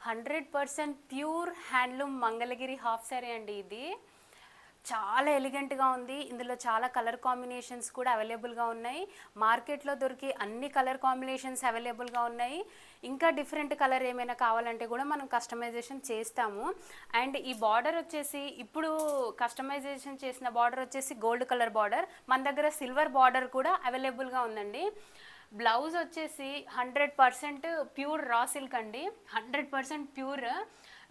100% pure handloom Mangalagiri half sorry అండి. ఇది చాలా ఎలిగెంట్గా ఉంది. ఇందులో చాలా కలర్ కాంబినేషన్స్ కూడా అవైలబుల్గా ఉన్నాయి. మార్కెట్లో దొరికి అన్ని కలర్ కాంబినేషన్స్ అవైలబుల్గా ఉన్నాయి. ఇంకా డిఫరెంట్ కలర్ ఏమైనా కావాలంటే కూడా మనం కస్టమైజేషన్ చేస్తాము. అండ్ ఈ బార్డర్ వచ్చేసి ఇప్పుడు కస్టమైజేషన్ చేసిన బార్డర్ వచ్చేసి గోల్డ్ కలర్ బార్డర్. మన దగ్గర సిల్వర్ బార్డర్ కూడా అవైలబుల్గా ఉందండి. బ్లౌజ్ వచ్చేసి 100% ప్యూర్ రా సిల్క్ అండి, 100% ప్యూర్.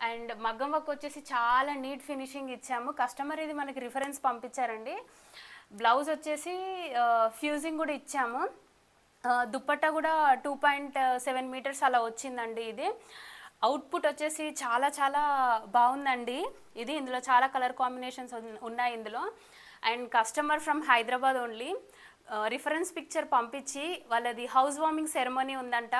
అండ్ మగ్గం వర్క్ వచ్చేసి చాలా నీట్ ఫినిషింగ్ ఇచ్చాము. కస్టమర్ ఇది మనకి రిఫరెన్స్ పంపించారండి. బ్లౌజ్ వచ్చేసి ఫ్యూజింగ్ కూడా ఇచ్చాము. దుప్పట్టా కూడా 2.7 మీటర్స్ అలా వచ్చిందండి. ఇది అవుట్పుట్ వచ్చేసి చాలా చాలా బాగుందండి. ఇందులో చాలా కలర్ కాంబినేషన్స్ ఉన్నాయి ఇందులో. And customer from Hyderabad only reference picture పంపించి వాళ్ళది హౌస్ వార్మింగ్ సెరమనీ ఉందంట,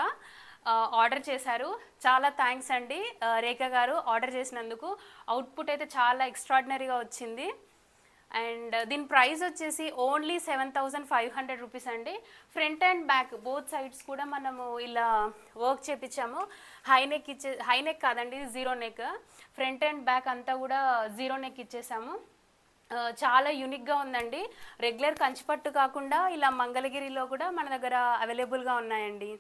ఆర్డర్ చేశారు. చాలా థ్యాంక్స్ అండి రేఖ గారు ఆర్డర్ చేసినందుకు. అవుట్పుట్ అయితే చాలా ఎక్స్ట్రాడినరీగా వచ్చింది. అండ్ దీని ప్రైస్ వచ్చేసి ఓన్లీ 7,500 రూపీస్ అండి. Front and back both sides కూడా మనము ఇలా వర్క్ చేపించాము. హై నెక్ కాదండి, zero neck. Front and back అంతా కూడా జీరో నెక్ ఇచ్చేసాము. చాలా యూనిక్గా ఉందండి. రెగ్యులర్ కంచిపట్టు కాకుండా ఇలా మంగళగిరిలో కూడా మన దగ్గర అవైలబుల్గా ఉన్నాయండి.